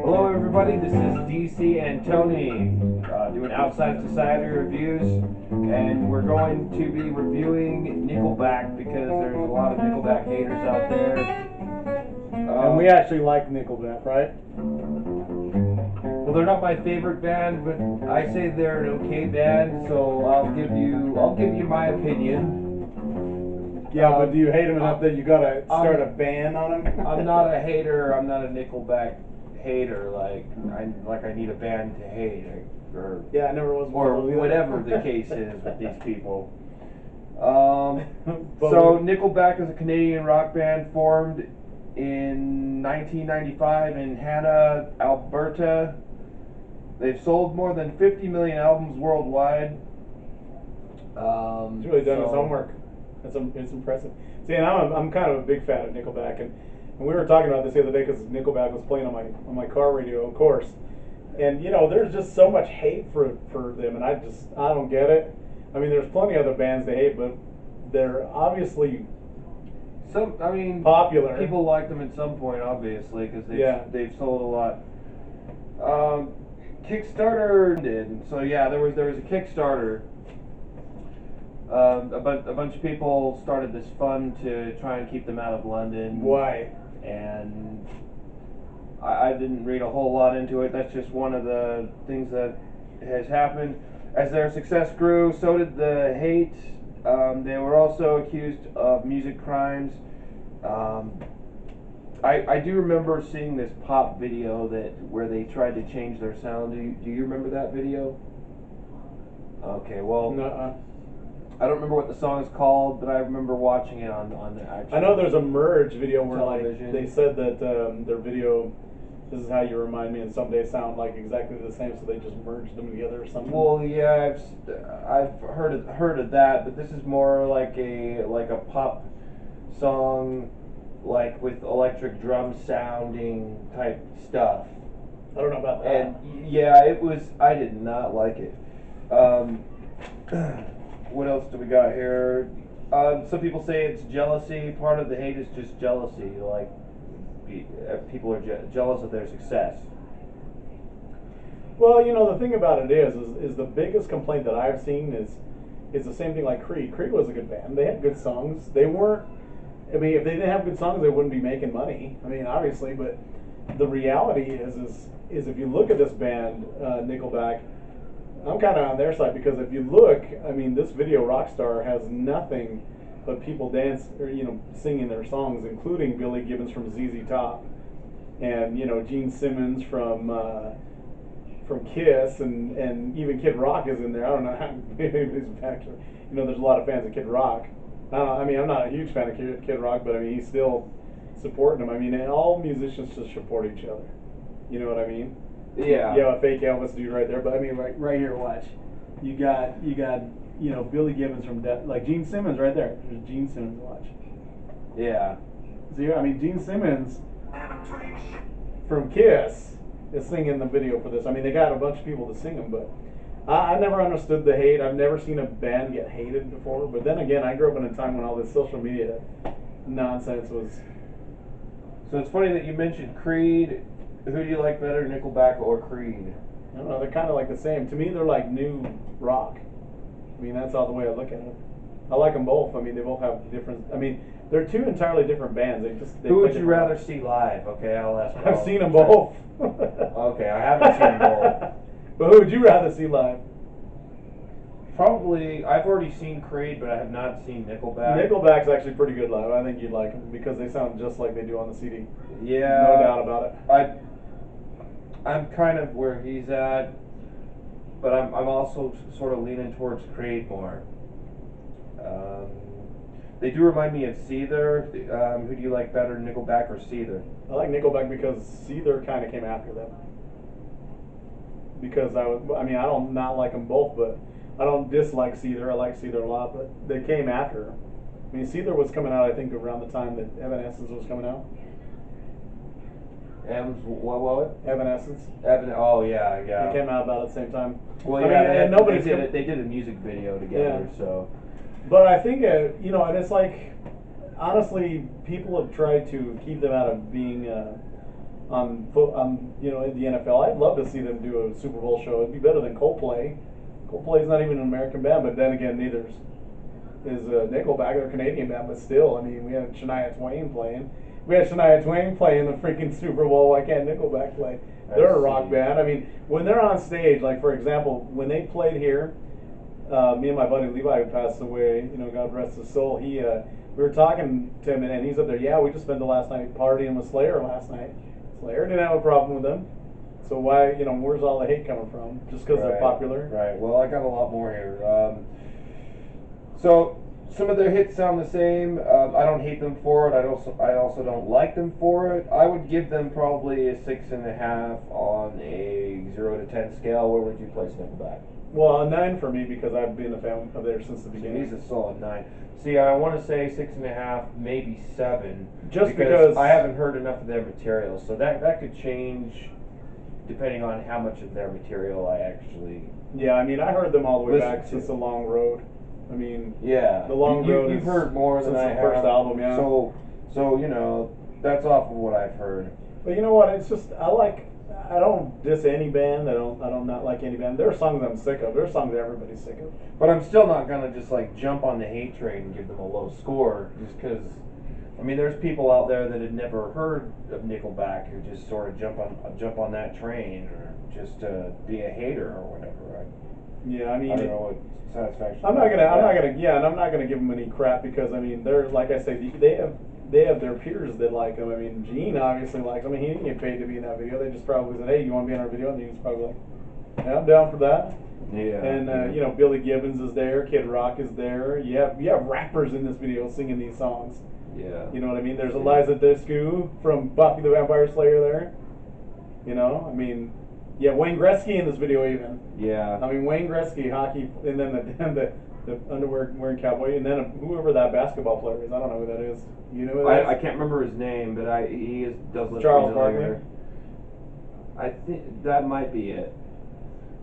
Hello everybody, this is DC and Tony doing Outside Society reviews, and we're going to be reviewing Nickelback because there's a lot of Nickelback haters out there. And we actually like Nickelback, right? Well, they're not my favorite band, but I say they're an okay band, so I'll give you my opinion. Yeah, but do you hate them enough that you gotta start a ban on them? I'm not a hater. I'm not a Nickelback hater. Like I need a band to hate, or Yeah, I never was. or whatever the case is with these people. So Nickelback is a Canadian rock band formed in 1995 in Hanna, Alberta. They've sold more than 50 million albums worldwide. He's really done his homework. It's impressive. See, and I'm kind of a big fan of Nickelback, and we were talking about this the other day because Nickelback was playing on my car radio, of course. And there's just so much hate for them, and I don't get it. I mean, there's plenty of other bands they hate, but they're obviously popular. People like them at some point, obviously, because they've sold a lot. Kickstarter did, so yeah, there was a Kickstarter. A bunch of people started this fund to try and keep them out of London. Why? And I didn't read a whole lot into it. That's just one of the things that has happened. As their success grew, so did the hate. They were also accused of music crimes. I do remember seeing this pop video where they tried to change their sound. Do you remember that video? Okay, well, Nuh-uh. I don't remember what the song is called, but I remember watching it on the actual. I know there's a Merge video where television. they said that their video, "This is how you remind me," and someday sound like exactly the same, so they just merged them together or something. Well, yeah, I've heard of that, but this is more like a pop song, like with electric drum sounding type stuff. I don't know about that. And yeah, I did not like it. What else do we got here? Some people say it's jealousy. Part of the hate is just jealousy. Like people are jealous of their success. Well, the thing about it is the biggest complaint that I've seen is the same thing like Creed. Creed was a good band. They had good songs. They weren't. I mean, if they didn't have good songs, they wouldn't be making money. I mean, obviously, but the reality is if you look at this band, Nickelback, I'm kind of on their side because if you look, I mean, this video Rockstar has nothing but people dance or singing their songs, including Billy Gibbons from ZZ Top, and Gene Simmons from Kiss, and even Kid Rock is in there. I don't know how he's actually. There's a lot of fans of Kid Rock. I mean, I'm not a huge fan of Kid Rock, but I mean, he's still supporting him. I mean, and all musicians should support each other. You know what I mean? Yeah. You have a fake Elvis dude right there, but I mean, right here, watch. You got Billy Gibbons from like Gene Simmons right there. There's Gene Simmons. Watch. Yeah. See, I mean, Gene Simmons from Kiss is singing the video for this. I mean, they got a bunch of people to sing them, but I never understood the hate. I've never seen a band get hated before. But then again, I grew up in a time when all this social media nonsense was. So it's funny that you mentioned Creed. Who do you like better, Nickelback or Creed? I don't know. They're kind of like the same. To me, they're like new rock. I mean, that's all the way I look at it. I like them both. I mean, they both have different. I mean, they're two entirely different bands. Who would you rather see live? Okay, I'll ask. I've seen them both. Okay, I haven't seen them both. But who would you rather see live? Probably, I've already seen Creed, but I have not seen Nickelback. Nickelback's actually pretty good live. I think you'd like them because they sound just like they do on the CD. Yeah, no doubt about it. I'm kind of where he's at, but I'm also sort of leaning towards Creed more. They do remind me of Seether. Who do you like better, Nickelback or Seether? I like Nickelback because Seether kind of came after them. Because I don't not like them both, but I don't dislike Seether. I like Seether a lot, but they came after. I mean, Seether was coming out, I think, around the time that Evanescence was coming out. What? Evanescence. Oh yeah. They came out about at the same time. Well, yeah, they did a music video together, yeah. So. But I think and it's like, honestly, people have tried to keep them out of being on in the NFL. I'd love to see them do a Super Bowl show. It'd be better than Coldplay. Coldplay's not even an American band, but then again, neither is Nickelback. They're a Canadian band, but still, I mean, we had Shania Twain playing. We had Shania Twain playing the freaking Super Bowl. Why can't Nickelback play? They're a rock band. I mean, when they're on stage, like for example, when they played here, me and my buddy Levi, who passed away, God rest his soul. We were talking to him, and he's up there. Yeah, we just spent the last night partying with Slayer last night. Slayer didn't have a problem with them. So why, where's all the hate coming from? Just because they're popular? Right. Well, I got a lot more here. So some of their hits sound the same. I don't hate them for it. I also don't like them for it. I would give them probably a 6.5 on a 0 to 10 scale. Where would you place Nickelback? Well, a 9 for me because I've been a fan of theirs since the beginning. He's a solid 9. See, I want to say 6.5, maybe 7. Just because I haven't heard enough of their material, so that could change depending on how much of their material I actually. Yeah, I mean, I heard them all the way back since The Long Road. I mean, yeah, The Long Road. You've heard more than I have. Since the first album, yeah. So that's off of what I've heard. But you know what? It's just I don't diss any band. I don't not like any band. There are songs I'm sick of. There are songs everybody's sick of. But I'm still not gonna just like jump on the hate train and give them a low score just because. I mean, there's people out there that had never heard of Nickelback who just sort of jump on that train or just be a hater or whatever. Yeah, I mean, I don't know what satisfaction. I'm not gonna give them any crap because I mean, they're like I say, they have their peers that like them. I mean, Gene obviously likes them. I mean, he didn't get paid to be in that video. They just probably said, "Hey, you want to be in our video?" And he's probably like, "Yeah, I'm down for that." Yeah. And Billy Gibbons is there. Kid Rock is there. You have rappers in this video singing these songs. Yeah. You know what I mean? There's Eliza Dushku from Buffy the Vampire Slayer there. I mean, Wayne Gretzky in this video even. Yeah. I mean, Wayne Gretzky, hockey, and then the underwear wearing cowboy, and then whoever that basketball player is. I don't know who that is. You know who that is? I can't remember his name, but he does look Charles familiar. I think that might be it.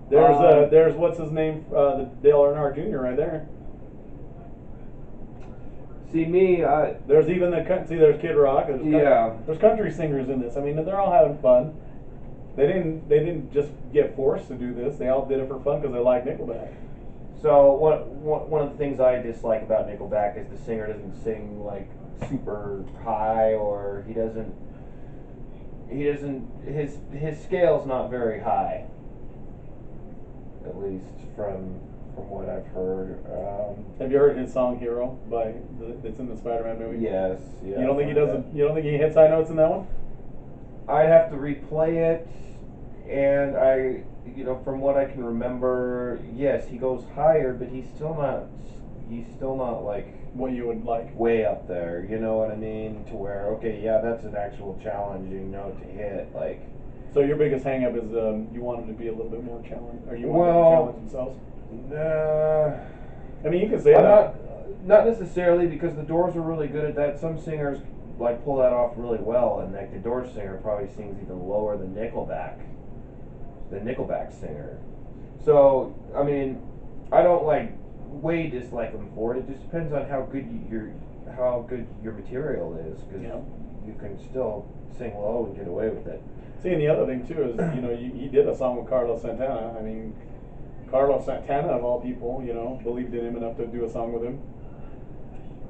There's what's his name? The Dale Earnhardt Jr. right there. See me, there's even there's Kid Rock. There's country singers in this. I mean, they're all having fun. They didn't just get forced to do this. They all did it for fun because they like Nickelback. So one of the things I dislike about Nickelback is the singer doesn't sing like super high, or he doesn't his scale's not very high. At least from what I've heard. Have you heard his song "Hero" that's in the Spider-Man movie? Yes. Yeah. You don't think he does? You don't think he hits high notes in that one? I'd have to replay it, and from what I can remember, yes, he goes higher, but he's still not like what you would like. Way up there, you know what I mean? To where that's an actual challenging note to hit, like. So your biggest hang-up is you want them to be a little bit more challenged, or you want them to challenge themselves? I mean, you can say that. Not necessarily, because the Doors are really good at that. Some singers like pull that off really well, and like the Doors singer probably sings even lower than Nickelback singer. So I mean, I don't way dislike them for it. It just depends on how good your material is, because you can still sing low and get away with it. See, and the other thing too is he did a song with Carlos Santana. I mean, Carlos Santana of all people, believed in him enough to do a song with him.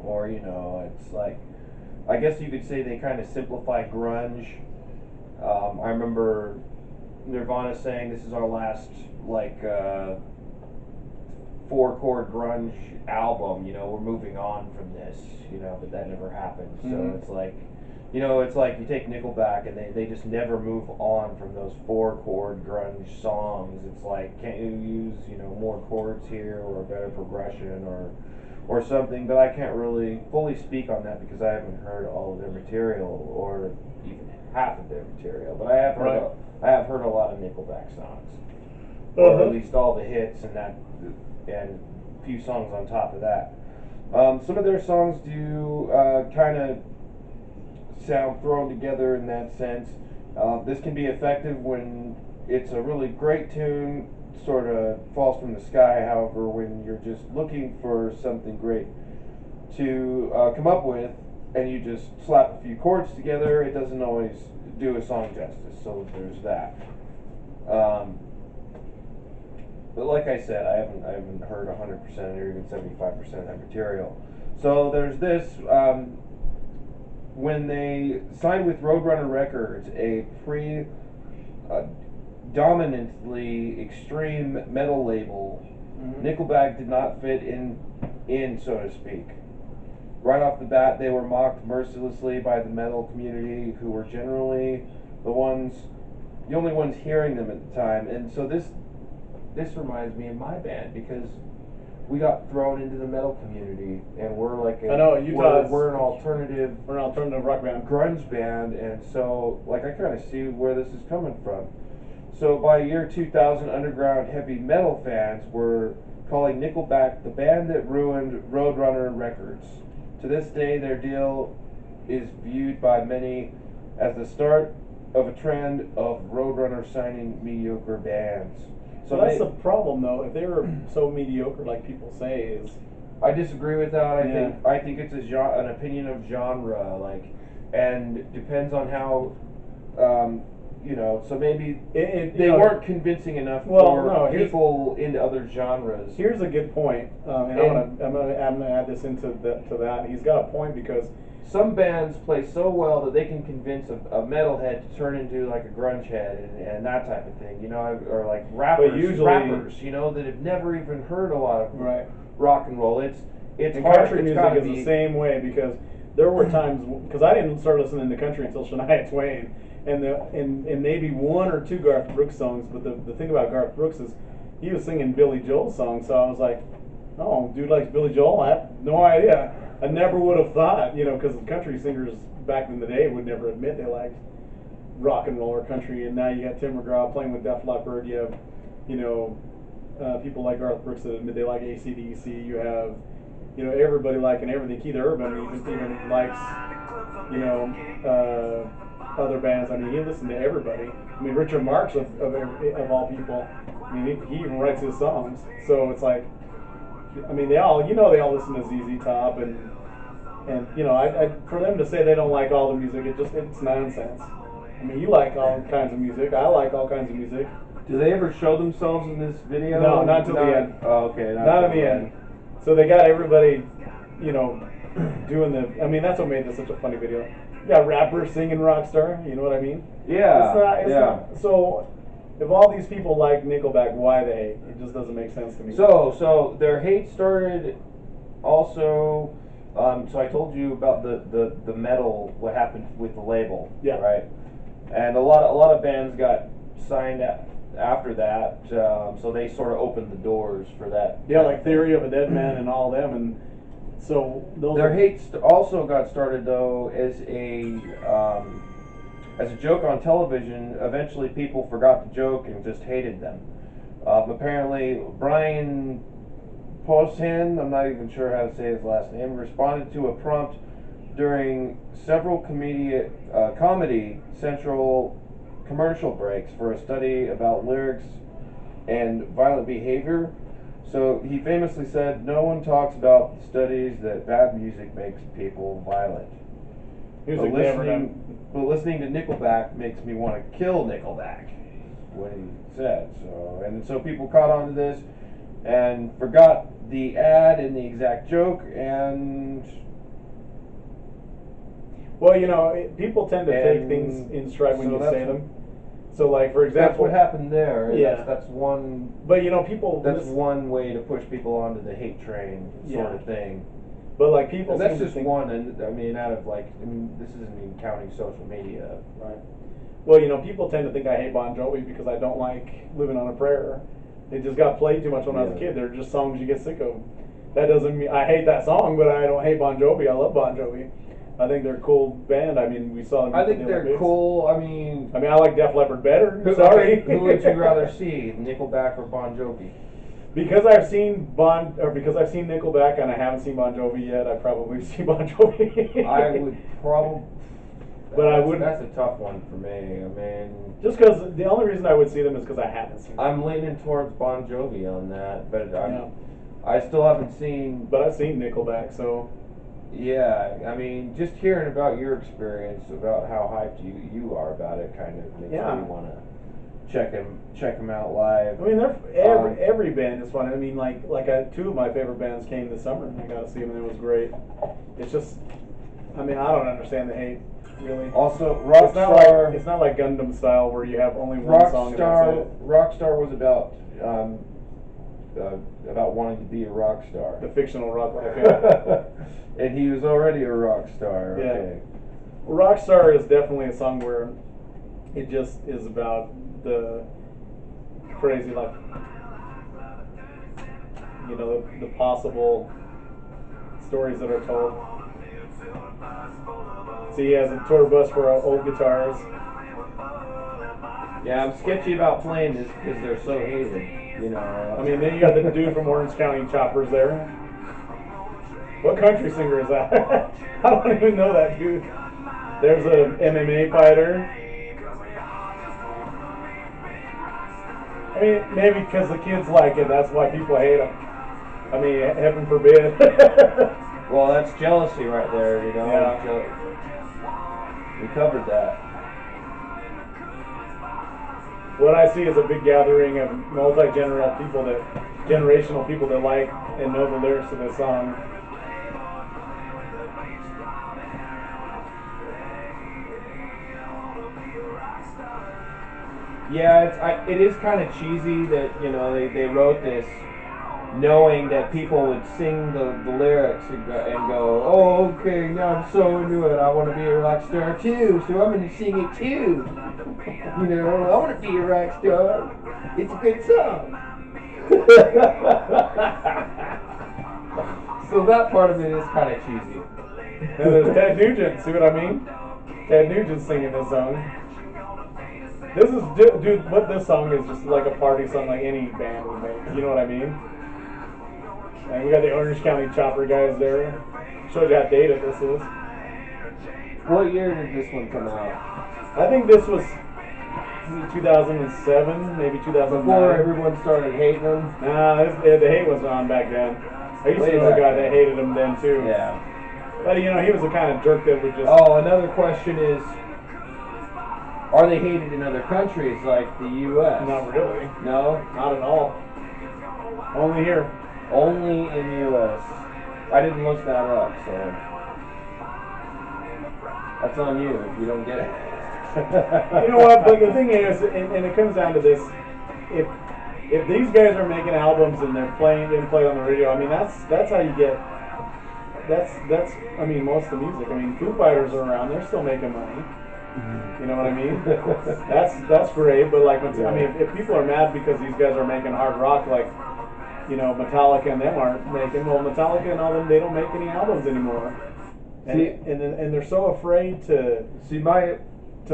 Or it's like, I guess you could say they kind of simplify grunge. I remember Nirvana saying this is our last 4-chord grunge album. We're moving on from this. But that never happened. So it's like. It's like you take Nickelback and they just never move on from those 4-chord grunge songs. It's like, can't you use, more chords here or a better progression or something? But I can't really fully speak on that because I haven't heard all of their material or even half of their material. But I have heard a lot of Nickelback songs. Or at least all the hits and a few songs on top of that. Some of their songs do kind of sound thrown together in that sense. This can be effective when it's a really great tune, sort of falls from the sky. However, when you're just looking for something great to come up with, and you just slap a few chords together, it doesn't always do a song justice. So there's that. But like I said, I haven't heard 100% or even 75% of that material. So there's this. When they signed with Roadrunner Records, a dominantly extreme metal label, Nickelback did not fit in, so to speak. Right off the bat, they were mocked mercilessly by the metal community, who were generally the only ones hearing them at the time. And so this reminds me of my band, because we got thrown into the metal community, and we're like we're an alternative rock band, grunge band, and so like I kind of see where this is coming from. So by year 2000, underground heavy metal fans were calling Nickelback the band that ruined Roadrunner Records. To this day, their deal is viewed by many as the start of a trend of Roadrunner signing mediocre bands. So that's the problem, though. If they were so mediocre, like people say, is I disagree with that. I think it's an opinion of genre, and depends on how, So maybe they weren't convincing enough for people into other genres. Here's a good point, and I'm gonna add this to that. He's got a point, because some bands play so well that they can convince a metalhead to turn into like a grunge head and that type of thing, or like rappers, that have never even heard a lot of rock and roll. It's hard. Country music is the same way, because there were times, because I didn't start listening to country until Shania Twain, and maybe one or two Garth Brooks songs. But the thing about Garth Brooks is he was singing Billy Joel songs, so I was like, oh, dude likes Billy Joel? I have no idea. I never would have thought, because country singers back in the day would never admit they liked rock and roll or country. And now you got Tim McGraw playing with Def Leppard. You have, people like Garth Brooks that admit they like AC/DC. You have, everybody liking everything. Keith Urban even likes, other bands. I mean, he listened to everybody. I mean, Richard Marx of all people. I mean, he even writes his songs. So it's like, I mean, they all listen to ZZ Top, and for them to say they don't like all the music, it's nonsense. I mean, you like all kinds of music. I like all kinds of music. Do they ever show themselves in this video? No, not till the end. Oh, okay. Not in the end. So they got everybody, doing the. I mean, that's what made this such a funny video. You got rappers singing Rockstar. You know what I mean? Yeah. It's not, so. If all these people like Nickelback, why the hate? It just doesn't make sense to me. So their hate started also. So I told you about the metal, what happened with the label, right? And a lot of bands got signed after that, so they sort of opened the doors for that. Yeah, like Theory of a Dead Man and all them, and so their hate also got started though as a joke on television. Eventually people forgot the joke and just hated them. Apparently Brian Posehn, I'm not even sure how to say his last name, responded to a prompt during several Comedy Central commercial breaks for a study about lyrics and violent behavior. So he famously said, "No one talks about studies that bad music makes people violent. But listening to Nickelback makes me want to kill Nickelback," what he said. So people caught on to this and forgot the ad and the exact joke, and people tend to take things in stride when you say them. So, like, for example, that's what happened there. Yeah, that's one. But people. That's one way to push people onto the hate train sort of thing. But like people, and that's just one, and I mean, this isn't even counting social media, right? Well, people tend to think I hate Bon Jovi because I don't like Living on a Prayer. It just got played too much when I was a kid. They're just songs you get sick of. That doesn't mean I hate that song, but I don't hate Bon Jovi. I love Bon Jovi. I think they're a cool band. I mean, we saw them. I think they're cool. I mean, I like Def Leppard better. Sorry. Who would you rather see, Nickelback or Bon Jovi? Because I've seen Nickelback and I haven't seen Bon Jovi yet, I probably see Bon Jovi. I would probably. But I wouldn't. That's a tough one for me. I mean, just because the only reason I would see them is because I haven't seen them. I'm leaning towards Bon Jovi on that, but I still haven't seen. But I've seen Nickelback, so. Yeah, I mean, just hearing about your experience, about how hyped you are about it, kind of makes me want to check him out live. I mean, every band is fun. I mean, two of my favorite bands came this summer, and I got to see them, and it was great. It's just, I mean, I don't understand the hate, really. Also, Rockstar. It's not like Gundam style where you have only one song. Rockstar was about wanting to be a rock star. The fictional rock life, yeah. And he was already a rock star. Okay. Yeah. Well, Rockstar is definitely a song where it just is about the crazy, like, you know, the possible stories that are told. So he has a tour bus for old guitars. Yeah, I'm sketchy about playing this because they're so hated. You know. I mean, then you got the dude from Orange County Choppers there. What country singer is that? I don't even know that dude. There's a MMA fighter. I mean, maybe because the kids like it, that's why people hate him. I mean, heaven forbid. Well, that's jealousy right there, you know. Yeah. We covered that. What I see is a big gathering of generational people that like and know the lyrics to this song. Yeah, it is kind of cheesy that, you know, they wrote this knowing that people would sing the lyrics and go, oh, okay, now I'm so into it, I want to be a rock star too, so I'm going to sing it too. You know, I want to be a rock star. It's a good song. So that part of it is kind of cheesy. And there's Ted Nugent, see what I mean? Ted Nugent singing this song. This is, dude, what this song is just like a party song like any band would make, you know what I mean? And we got the Orange County Chopper guys there. Shows you how dated this is. What year did this one come out? I think this was 2007, maybe 2009. Before everyone started hating them? Nah, the hate was on back then. I used to know a guy that hated him then too. Yeah. But you know, he was the kind of jerk that would just... Oh, another question is, are they hated in other countries like the U.S.? Not really. No? Not at all. Only here. Only in the U.S. I didn't look that up, so that's on you if you don't get it. You know what? But the thing is, and it comes down to this: if these guys are making albums and they're playing on the radio, I mean that's how you get. That's I mean most of the music. I mean Foo Fighters are around; they're still making money. You know what I mean? That's great. But like, I mean, if people are mad because these guys are making hard rock, like, you know, Metallica and them aren't making. Well, Metallica and all them, they don't make any albums anymore. And and they're so afraid to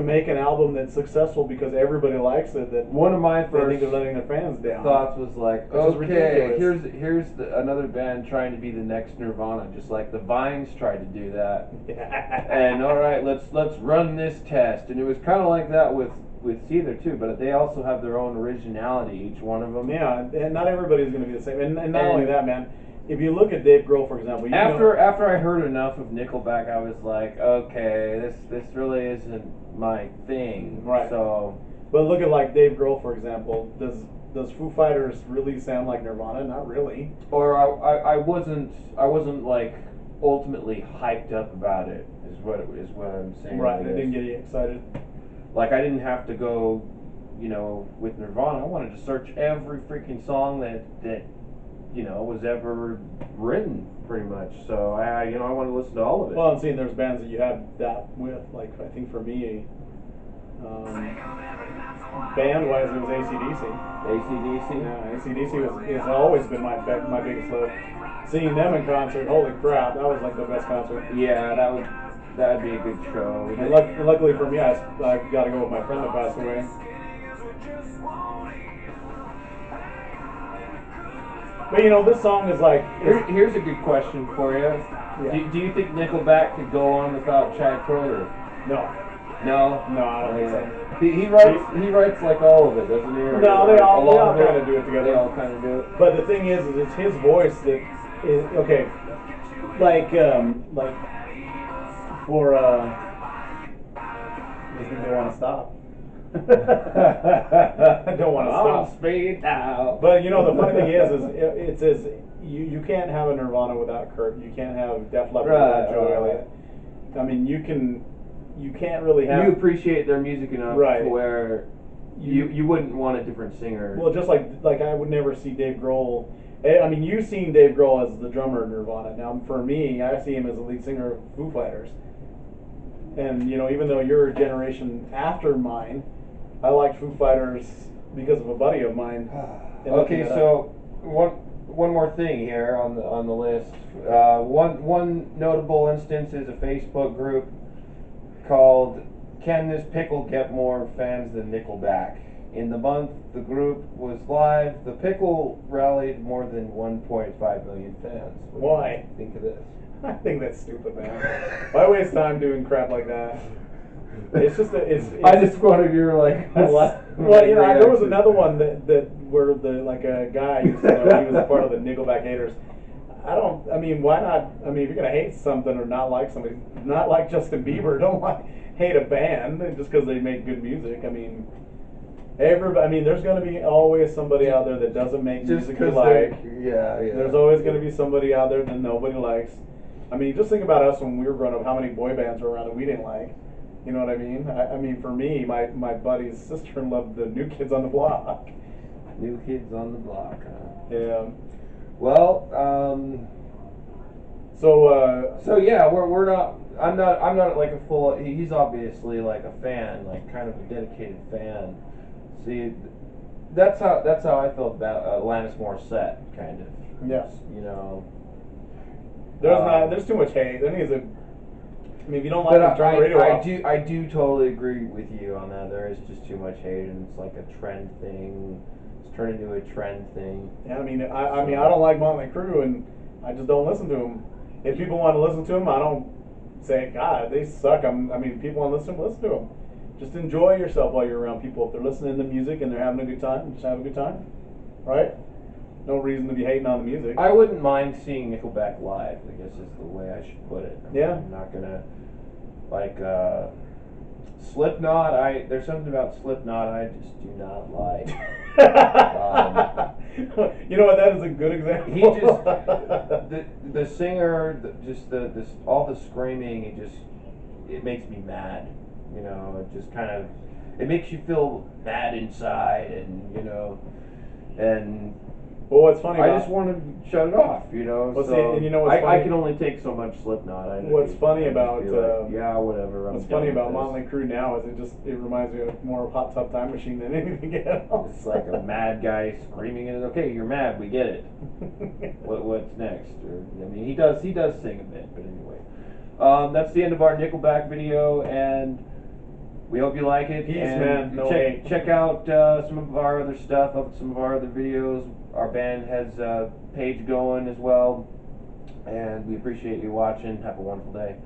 make an album that's successful because everybody likes it that one of my first think they're letting their fans down. Thoughts was like, okay, here's another band trying to be the next Nirvana, just like the Vines tried to do that. And all right, let's run this test, and it was kind of like that with Seether too, but they also have their own originality, each one of them. Yeah, and not everybody's going to be the same. And not only that, man. If you look at Dave Grohl, for example, after I heard enough of Nickelback, I was like, okay, this really isn't my thing. Right. So, but look at like Dave Grohl, for example. Does Foo Fighters really sound like Nirvana? Not really. Or I wasn't like ultimately hyped up about it. Is what I'm saying. Right. It didn't get you excited. Like I didn't have to go, you know, with Nirvana. I wanted to search every freaking song that you know, was ever written, pretty much. So I want to listen to all of it. Well, I'm seeing there's bands that you have that with. Like I think for me, band-wise, it was AC/DC. AC/DC. Yeah, AC/DC has always been my biggest love. Seeing them in concert, holy crap, that was like the best concert. Yeah, that'd be a good show. And luckily for me, I got to go with my friend that passed away. But you know, this song is like... Here's a good question for you. Yeah. Do you think Nickelback could go on without Chad Kroeger? No. No? No, I don't think so. He writes like all of it, doesn't he? No, they all kind of do it together. They all kind of do it. But the thing is it's his voice that is... Okay, like for they think they want to stop. I don't want to stop. Speed now. But you know, the funny thing is you can't have a Nirvana without Kurt. You can't have Def Leppard without Joe Elliott. I mean, you can't really have. You appreciate their music enough Right. to where you wouldn't want a different singer. Well, just like I would never see Dave Grohl. I mean, you've seen Dave Grohl as the drummer of Nirvana. Now, for me, I see him as the lead singer of Foo Fighters. And you know, even though you're a generation after mine, I liked Foo Fighters because of a buddy of mine. Okay, so one more thing here on the list. One notable instance is a Facebook group called "Can This Pickle Get More Fans Than Nickelback?" In the month the group was live, the pickle rallied more than 1.5 million fans. What Why? do you think of this? I think that's stupid, man. Why waste time doing crap like that? It's just it's I just wanted your what? Well, you know, there was another one that where a guy used to know he was a part of the Nickelback Haters. I mean, why not? I mean, if you're gonna hate something or not like somebody, not like Justin Bieber, don't hate a band just because they make good music. I mean, there's gonna be always somebody out there that doesn't make music you like. Yeah. There's always gonna be somebody out there that nobody likes. I mean, just think about us when we were growing up. How many boy bands were around that we didn't like? You know what I mean? I mean, for me, my buddy's sister loved the New Kids on the Block. New Kids on the Block. Huh? Yeah. Well, So yeah, we're not. I'm not like a full. He's obviously like a fan, like kind of a dedicated fan. See, that's how I felt about Alanis Morissette, kind of. Yeah. You know. There's too much hate. I mean, if you don't like it, turn the radio off. I do totally agree with you on that. There is just too much hate, and it's like a trend thing. It's turned into a trend thing. Yeah, I mean, I don't like Motley Crue, and I just don't listen to them. If people want to listen to them, I don't say, God, they suck. I mean, if people want to listen to them. Just enjoy yourself while you're around people. If they're listening to music and they're having a good time, just have a good time, right? No reason to be hating on the music. I wouldn't mind seeing Nickelback live, I guess is the way I should put it. I'm not gonna Slipknot. There's something about Slipknot I just do not like. You know what? That is a good example. He just the singer, all the screaming. It makes me mad. You know, it just kind of it makes you feel mad inside, and. Well, what's funny? I just want to shut it off, you know. Well, so and you know what's funny? I can only take so much Slipknot. What's funny about yeah, whatever. What's funny about Motley Crue now is it reminds me of more of Hot Tub Time Machine than anything else. It's like a mad guy screaming, and okay, you're mad, we get it. What's next? I mean, he does sing a bit, but anyway, that's the end of our Nickelback video, and we hope you like it. Peace, and man. No hate. Check out some of our other stuff, some of our other videos. Our band has a page going as well, and we appreciate you watching. Have a wonderful day.